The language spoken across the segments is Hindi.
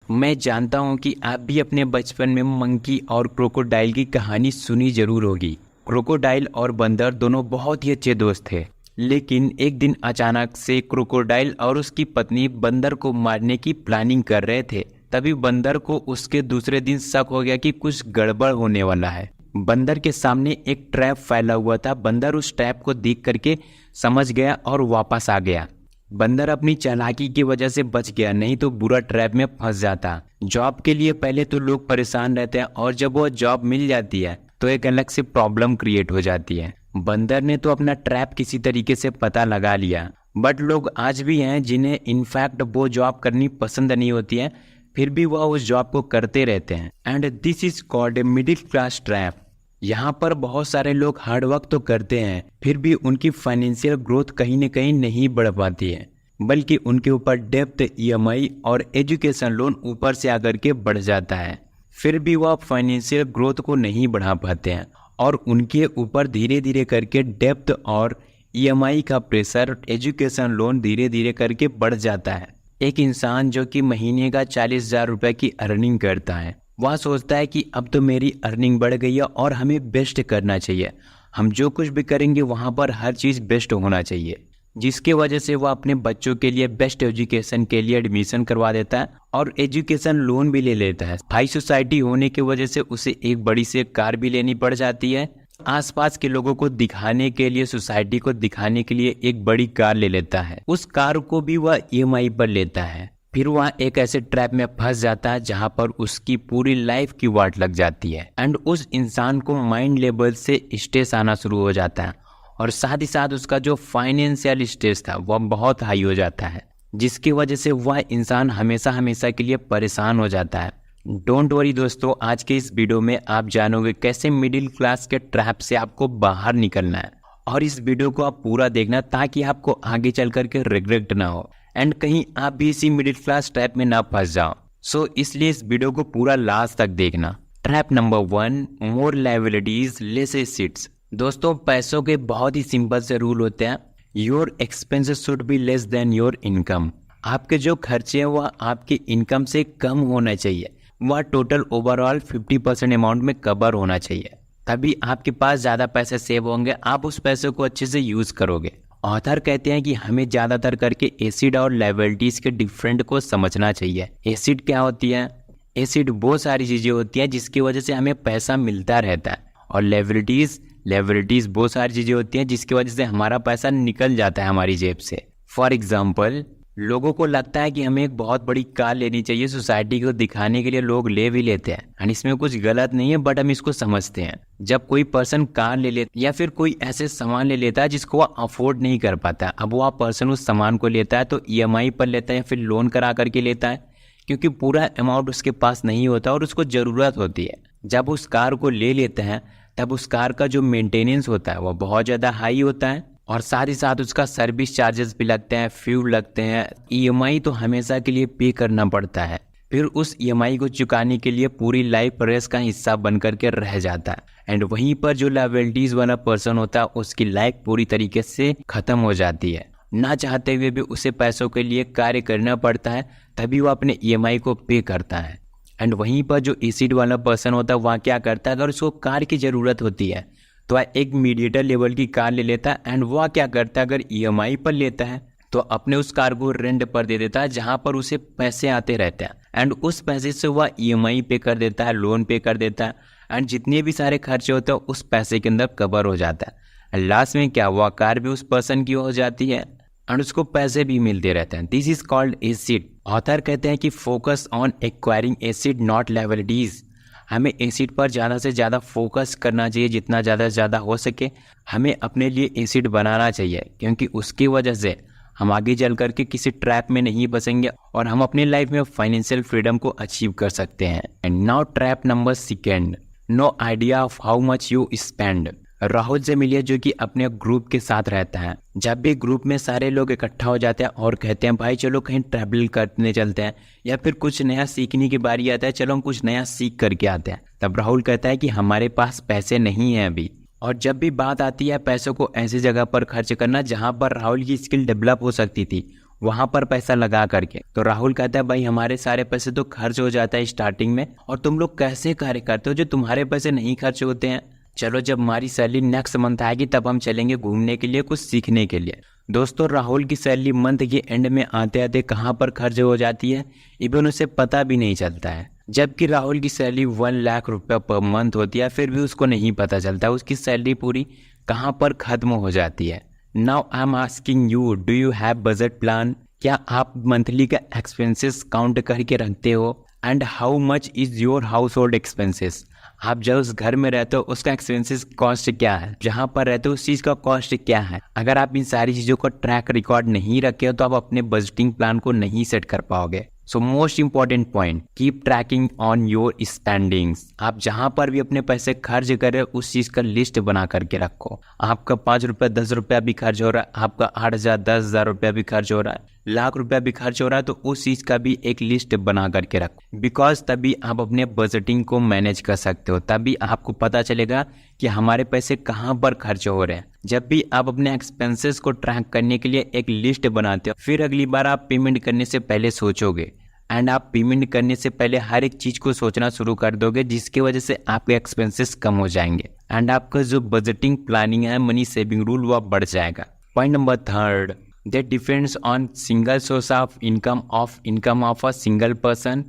मैं जानता हूँ कि आप भी अपने बचपन में मंकी और क्रोकोडाइल की कहानी सुनी जरूर होगी। क्रोकोडाइल और बंदर दोनों बहुत ही अच्छे दोस्त थे, लेकिन एक दिन अचानक से क्रोकोडाइल और उसकी पत्नी बंदर को मारने की प्लानिंग कर रहे थे। तभी बंदर को उसके दूसरे दिन शक हो गया कि कुछ गड़बड़ होने वाला है। बंदर के सामने एक ट्रैप फैला हुआ था। बंदर उस ट्रैप को देख करके समझ गया और वापस आ गया। बंदर अपनी चालाकी की वजह से बच गया, नहीं तो बुरा ट्रैप में फंस जाता। जॉब के लिए पहले तो लोग परेशान रहते हैं और जब वो जॉब मिल जाती है तो एक अलग से प्रॉब्लम क्रिएट हो जाती है। बंदर ने तो अपना ट्रैप किसी तरीके से पता लगा लिया, बट लोग आज भी हैं जिन्हें इनफैक्ट वो जॉब करनी पसंद नहीं होती है, फिर भी वह उस जॉब को करते रहते हैं। And this is called a middle class trap. यहाँ पर बहुत सारे लोग हार्ड वर्क तो करते हैं, फिर भी उनकी फाइनेंशियल ग्रोथ कहीं न कहीं नहीं बढ़ पाती है, बल्कि उनके ऊपर डेब्ट, ईएमआई और एजुकेशन लोन ऊपर से आकर के बढ़ जाता है। फिर भी वह फाइनेंशियल ग्रोथ को नहीं बढ़ा पाते हैं और उनके ऊपर धीरे धीरे करके डेब्ट और ईएमआई का प्रेशर, एजुकेशन लोन धीरे धीरे करके बढ़ जाता है। एक इंसान जो कि महीने का 40,000 रुपये की अर्निंग करता है, वह सोचता है कि अब तो मेरी अर्निंग बढ़ गई है और हमें बेस्ट करना चाहिए। हम जो कुछ भी करेंगे वहाँ पर हर चीज़ बेस्ट होना चाहिए, जिसके वजह से वह अपने बच्चों के लिए बेस्ट एजुकेशन के लिए एडमिशन करवा देता है और एजुकेशन लोन भी ले लेता है। हाई सोसाइटी होने की वजह से उसे एक बड़ी सी कार भी लेनी पड़ जाती है। आसपास के लोगों को दिखाने के लिए, सोसाइटी को दिखाने के लिए एक बड़ी कार ले लेता है। उस कार को भी वह ईएमआई पर लेता है। फिर वह एक ऐसे ट्रैप में फंस जाता है जहां पर उसकी पूरी लाइफ की वाट लग जाती है। एंड उस इंसान को माइंड लेवल से स्ट्रेस आना शुरू हो जाता है और साथ ही साथ उसका जो फाइनेंशियल स्ट्रेस था वह बहुत हाई हो जाता है, जिसकी वजह से वह इंसान हमेशा हमेशा के लिए परेशान हो जाता है। डोंट वरी दोस्तों, आज के इस वीडियो में आप जानोगे कैसे मिडिल क्लास के ट्रैप से आपको बाहर निकलना है। और इस वीडियो को आप पूरा देखना ताकि आपको आगे चल करके रिग्रेट ना हो एंड कहीं आप भी इसी मिडिल क्लास ट्रैप में ना फंस जाओ। सो इसलिए इस वीडियो को पूरा लास्ट तक देखना। ट्रैप नंबर 1, मोर लायबिलिटीज लेस एसेट्स। दोस्तों, पैसों के बहुत ही सिंपल से रूल होते हैं। Your expenses should be less than your income. आपके जो खर्चे हैं वह आपकी इनकम से कम होना चाहिए। वह टोटल ओवरऑल 50% अमाउंट में कवर होना चाहिए, तभी आपके पास ज़्यादा पैसे सेव होंगे, आप उस पैसे को अच्छे से यूज़ करोगे। ऑथर कहते हैं कि हमें ज़्यादातर करके एसिड और लायबिलिटीज़ के डिफरेंट को समझना चाहिए। एसिड क्या होती है? एसिड बहुत सारी चीज़ें होती हैं जिसकी वजह से हमें पैसा मिलता रहता है, और लायबिलिटीज़ बहुत सारी चीज़ें होती हैं जिसकी वजह से हमारा पैसा निकल जाता है हमारी जेब से। फॉर एग्जाम्पल, लोगों को लगता है कि हमें एक बहुत बड़ी कार लेनी चाहिए, सोसाइटी को दिखाने के लिए लोग ले भी लेते हैं एंड इसमें कुछ गलत नहीं है, बट हम इसको समझते हैं। जब कोई पर्सन कार ले लेता या फिर कोई ऐसे सामान ले लेता है जिसको वह अफोर्ड नहीं कर पाता, अब वह पर्सन उस सामान को लेता है तो ईएमआई पर लेता है या फिर लोन करा करके लेता है, क्योंकि पूरा अमाउंट उसके पास नहीं होता और उसको ज़रूरत होती है। जब उस कार को ले लेते हैं तब उस कार का जो मेंटेनेंस होता है वह बहुत ज़्यादा हाई होता है और साथ ही साथ उसका सर्विस चार्जेस भी लगते हैं, फ्यूल लगते हैं। ईएमआई तो हमेशा के लिए पे करना पड़ता है। फिर उस ईएमआई को चुकाने के लिए पूरी लाइफ रेस का हिस्सा बन करके रह जाता है। एंड वहीं पर जो लायबिलिटीज़ वाला पर्सन होता है उसकी लाइफ पूरी तरीके से ख़त्म हो जाती है। ना चाहते हुए भी उसे पैसों के लिए कार्य करना पड़ता है, तभी वो अपने ईएमआई को पे करता है। एंड वहीं पर जो एसिड वाला पर्सन होता है वह क्या करता है, अगर उसको कार की ज़रूरत होती है तो वह एक मीडिएटर लेवल की कार ले लेता है। एंड वह क्या करता है, अगर ईएमआई पर लेता है तो अपने उस कार को रेंट पर दे देता है जहां पर उसे पैसे आते रहते हैं एंड उस पैसे से वह ईएमआई पे कर देता है, लोन पे कर देता है एंड जितने भी सारे खर्चे होते हैं उस पैसे के अंदर कवर हो जाता है। लास्ट में क्या, वह कार भी उस पर्सन की हो जाती है एंड उसको पैसे भी मिलते रहते हैं। This is called acid. Author कहते हैं कि focus on acquiring acid not liabilities. हमें एसिड पर ज़्यादा से ज़्यादा फोकस करना चाहिए, जितना ज़्यादा से ज़्यादा हो सके हमें अपने लिए एसिड बनाना चाहिए, क्योंकि उसकी वजह से हम आगे चल करके किसी ट्रैप में नहीं फंसेंगे और हम अपनी लाइफ में फाइनेंशियल फ्रीडम को अचीव कर सकते हैं। And now trap number 2, no idea of how much you spend. Rahul से मिलिए जो कि अपने ग्रुप के साथ रहता है। जब भी ग्रुप में सारे लोग इकट्ठा हो जाते हैं और कहते हैं भाई चलो कहीं ट्रैवल करने चलते हैं या फिर कुछ नया सीखने की बारी आता है, चलो हम कुछ नया सीख करके आते हैं, तब राहुल कहता है कि हमारे पास पैसे नहीं हैं अभी। और जब भी बात आती है पैसों को ऐसी जगह पर खर्च करना जहां पर राहुल की स्किल डेवलप हो सकती थी, वहाँ पर पैसा लगा करके। तो राहुल कहता है भाई हमारे सारे पैसे तो खर्च हो जाता है स्टार्टिंग में, और तुम लोग कैसे कार्य करते हो जो तुम्हारे पैसे नहीं खर्च होते हैं। चलो जब हमारी सैलरी नेक्स्ट मंथ आएगी तब हम चलेंगे घूमने के लिए, कुछ सीखने के लिए। दोस्तों राहुल की सैलरी मंथ के एंड में आते आते कहाँ पर खर्च हो जाती है इवन उसे पता भी नहीं चलता है। जबकि राहुल की सैलरी 1 लाख रुपया पर मंथ होती है, फिर भी उसको नहीं पता चलता उसकी सैलरी पूरी कहाँ पर खत्म हो जाती है। Now I am asking you, do you have budget plan? क्या आप मंथली का एक्सपेंसेस काउंट करके रखते हो? And how much is your house hold expenses? आप जब उस घर में रहते हो उसका एक्सपेंसेस कॉस्ट क्या है, जहाँ पर रहते हो उस चीज़ का कॉस्ट क्या है। अगर आप इन सारी चीज़ों का ट्रैक रिकॉर्ड नहीं रखे हो तो आप अपने बजटिंग प्लान को नहीं सेट कर पाओगे। So most important point, keep trekking on your spendings. आप जहाँ पर भी अपने पैसे खर्च करें उस चीज़ का लिस्ट बना करके रखो। आपका 5 रुपये 10 रुपया भी खर्च हो रहा है, आपका 8,000 10,000 रुपया भी खर्च हो रहा है, लाख रुपया भी खर्च हो रहा है, तो उस चीज़ का भी एक लिस्ट बना करके रखो। बिकॉज तभी आप अपने बजटिंग को मैनेज कर सकते हो, तभी आपको पता चलेगा कि हमारे पैसे कहाँ पर खर्च हो रहे हैं। जब भी आप अपने एक्सपेंसेस को ट्रैक करने के लिए एक लिस्ट बनाते हो, फिर अगली बार आप पेमेंट करने से पहले सोचोगे, एंड आप पेमेंट करने से पहले हर एक चीज़ को सोचना शुरू कर दोगे, जिसकी वजह से आपके एक्सपेंसेस कम हो जाएंगे एंड आपका जो बजटिंग प्लानिंग है, मनी सेविंग रूल, वो बढ़ जाएगा। Point number 3, that depends on single source of income of a single person.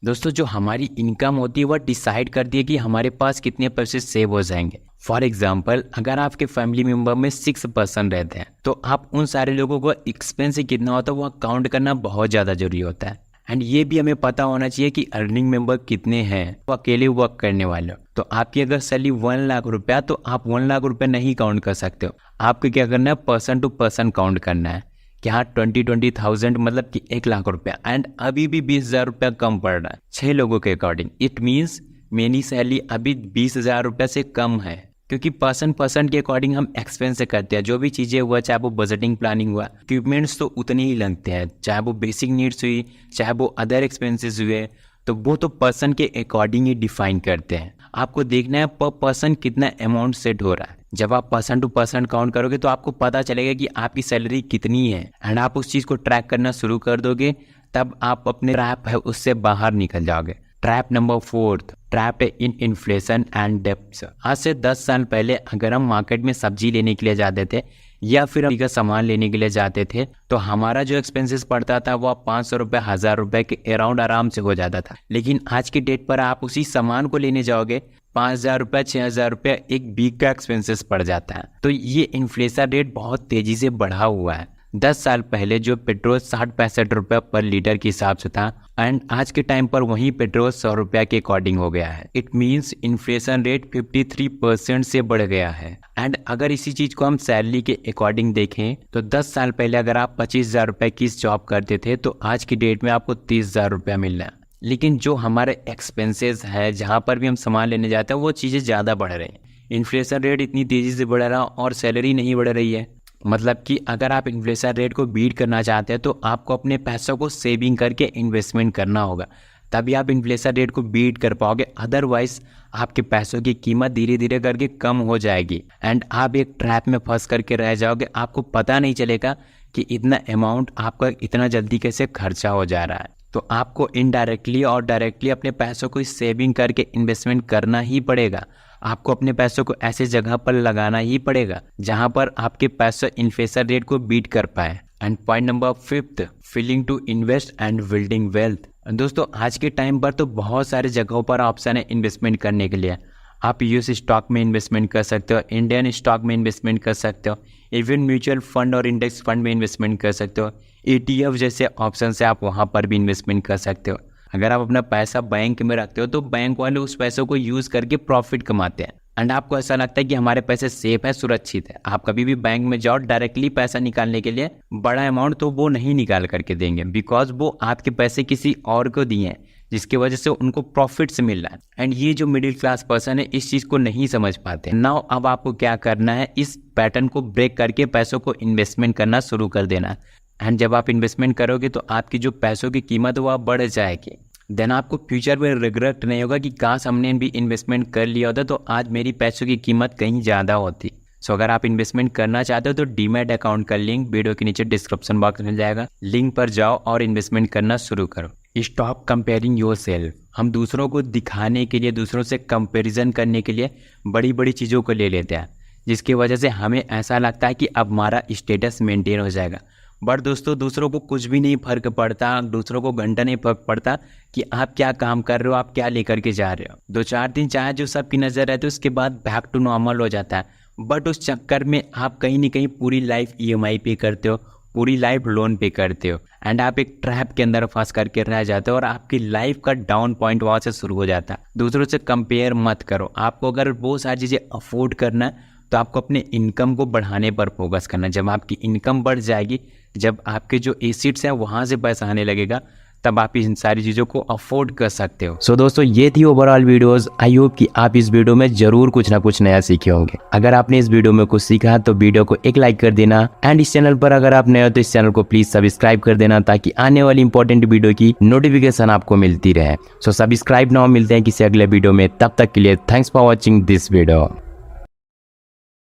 दोस्तों जो हमारी इनकम होती है वह डिसाइड करती है कि हमारे पास कितने पैसे सेव हो जाएंगे। फॉर एग्जाम्पल, अगर आपके फैमिली मेंबर में 6 पर्सन रहते हैं तो आप उन सारे लोगों को एक्सपेंस कितना होता है वह काउंट करना बहुत ज़्यादा जरूरी होता है। एंड ये भी हमें पता होना चाहिए कि अर्निंग मेंबर कितने हैं, वो अकेले वर्क करने वाले हो। तो आपकी अगर सैलरी 1 लाख रुपया, तो आप 1 लाख रुपया नहीं काउंट कर सकते हो। आपको क्या करना है, पर्सन टू पर्सन काउंट करना है कि हाँ 20,000 मतलब कि 1 लाख रुपया। एंड अभी भी 20,000 रुपया कम पड़ रहा है 6 लोगों के अकॉर्डिंग। इट मीन्स मेरी सैलरी अभी 20,000 रुपया से कम है, क्योंकि पर्सन के अकॉर्डिंग हम एक्सपेंस करते हैं। जो भी चीज़ें हुआ, चाहे वो बजटिंग प्लानिंग हुआ, इक्विपमेंट्स तो उतने ही लगते हैं, चाहे वो बेसिक नीड्स हुई, चाहे वो अदर एक्सपेंसेस हुए, तो वो तो पर्सन के अकॉर्डिंग ही डिफाइन करते हैं। आपको देखना है पर पर्सन कितना अमाउंट सेट हो रहा है। जब आप पर्सन टू पर्सन काउंट करोगे तो आपको पता चलेगा कि आपकी सैलरी कितनी है, एंड आप उस चीज़ को ट्रैक करना शुरू कर दोगे, तब आप अपने ट्रैप है उससे बाहर निकल जाओगे। Trap number 4, trap in inflation and debts. आज से 10 साल पहले अगर हम मार्केट में सब्जी लेने के लिए जाते थे या फिर हम का सामान लेने के लिए जाते थे, तो हमारा जो एक्सपेंसेस पड़ता था वो 500 रुपये 1000 रुपये के अराउंड आराम से हो जाता था। लेकिन आज की डेट पर आप उसी सामान को लेने जाओगे 5,000 रुपये 6,000 रुपये एक वीक का एक्सपेंसेस पड़ जाता है। तो ये इन्फ्लेशन रेट बहुत तेज़ी से बढ़ा हुआ है। 10 साल पहले जो पेट्रोल 60-65 रुपये पर लीटर के हिसाब से था, एंड आज के टाइम पर वही पेट्रोल 100 रुपये के अकॉर्डिंग हो गया है। इट मीन्स इन्फ्लेशन रेट 53% से बढ़ गया है। एंड अगर इसी चीज़ को हम सैलरी के अकॉर्डिंग देखें तो 10 साल पहले अगर आप 25,000 रुपये की जॉब करते थे तो आज की डेट में आपको 30,000 रुपया मिल रहा है। लेकिन जो हमारे एक्सपेंसेस है, जहाँ पर भी हम सामान लेने जाते हैं, वो चीज़ें ज़्यादा बढ़ रही हैं। इन्फ्लेशन रेट इतनी तेज़ी से बढ़ रहा और सैलरी नहीं बढ़ रही है। मतलब कि अगर आप इन्फ्लेशन रेट को बीट करना चाहते हैं तो आपको अपने पैसों को सेविंग करके इन्वेस्टमेंट करना होगा, तभी आप इन्फ्लेशन रेट को बीट कर पाओगे। अदरवाइज आपके पैसों की कीमत धीरे धीरे करके कम हो जाएगी एंड आप एक ट्रैप में फंस करके रह जाओगे। आपको पता नहीं चलेगा कि इतना अमाउंट आपका इतना जल्दी कैसे खर्चा हो जा रहा है। तो आपको इनडायरेक्टली और डायरेक्टली अपने पैसों को सेविंग करके इन्वेस्टमेंट करना ही पड़ेगा। आपको अपने पैसों को ऐसे जगह पर लगाना ही पड़ेगा जहां पर आपके पैसे इन्फ्लेशन रेट को बीट कर पाए। And point number 5, feeling to invest and building wealth. दोस्तों आज के टाइम पर तो बहुत सारे जगहों पर ऑप्शन है इन्वेस्टमेंट करने के लिए। आप यूएस स्टॉक में इन्वेस्टमेंट कर सकते हो, इंडियन स्टॉक में इन्वेस्टमेंट कर सकते हो, इवन म्यूचुअल फंड और इंडेक्स फंड में इन्वेस्टमेंट कर सकते हो, ETF जैसे ऑप्शन से आप वहाँ पर भी इन्वेस्टमेंट कर सकते हो। अगर आप अपना पैसा बैंक में रखते हो तो बैंक वाले उस पैसों को यूज़ करके प्रॉफिट कमाते हैं एंड आपको ऐसा लगता है कि हमारे पैसे सेफ है, सुरक्षित है। आप कभी भी बैंक में जाओ डायरेक्टली पैसा निकालने के लिए, बड़ा अमाउंट तो वो नहीं निकाल करके देंगे, बिकॉज वो आपके पैसे किसी और को दिए हैं जिसकी वजह से उनको प्रॉफिट से मिल रहा है। एंड ये जो मिडिल क्लास पर्सन है इस चीज़ को नहीं समझ पाते। नाउ अब आपको क्या करना है, इस पैटर्न को ब्रेक करके पैसों को इन्वेस्टमेंट करना शुरू कर देना। एंड जब आप इन्वेस्टमेंट करोगे तो आपकी जो पैसों की कीमत वो बढ़ जाएगी। देन आपको फ्यूचर में रिग्रेट नहीं होगा कि काश हमने भी इन्वेस्टमेंट कर लिया होता तो आज मेरी पैसों की कीमत कहीं ज़्यादा होती। सो अगर आप इन्वेस्टमेंट करना चाहते हो तो डीमैट अकाउंट का लिंक वीडियो के नीचे डिस्क्रिप्शन बॉक्स में मिल जाएगा, लिंक पर जाओ और इन्वेस्टमेंट करना शुरू करो। Stop comparing your self. हम दूसरों को दिखाने के लिए, दूसरों से कंपैरिजन करने के लिए बड़ी बड़ी चीज़ों को ले लेते हैं, जिसकी वजह से हमें ऐसा लगता है कि अब हमारा स्टेटस मेंटेन हो जाएगा। बट दोस्तों, दूसरों को कुछ भी नहीं फ़र्क पड़ता, दूसरों को घंटा नहीं फर्क पड़ता कि आप क्या काम कर रहे हो, आप क्या लेकर के जा रहे हो। 2-4 दिन चाहे जो सबकी नज़र रहती है, उसके बाद बैक टू नॉर्मल हो जाता है। बट उस चक्कर में आप कहीं ना कहीं पूरी लाइफ EMI पे करते हो, पूरी लाइफ लोन पे करते हो, एंड आप एक ट्रैप के अंदर फंस करके रह जाते हो और आपकी लाइफ का डाउन पॉइंट वहाँ से शुरू हो जाता है। दूसरों से कंपेयर मत करो। आपको अगर वो सारी चीज़ें अफोर्ड करना है तो आपको अपने इनकम को बढ़ाने पर फोकस करना है। जब आपकी इनकम बढ़ जाएगी, जब आपके जो एसेट्स हैं वहाँ से पैसा आने लगेगा, तब आप इन सारी चीज़ों को अफोर्ड कर सकते हो। सो दोस्तों, ये थी ओवरऑल वीडियोस। आई होप कि आप इस वीडियो में जरूर कुछ ना कुछ नया सीखे होंगे। अगर आपने इस वीडियो में कुछ सीखा तो वीडियो को एक लाइक कर देना, एंड इस चैनल पर अगर आप नए हो तो इस चैनल को प्लीज सब्सक्राइब कर देना, ताकि आने वाली इंपॉर्टेंट वीडियो की नोटिफिकेशन आपको मिलती रहे। सो सब्सक्राइब नाउ, मिलते हैं किसी अगले वीडियो में। तब तक के लिए thanks for watching this video.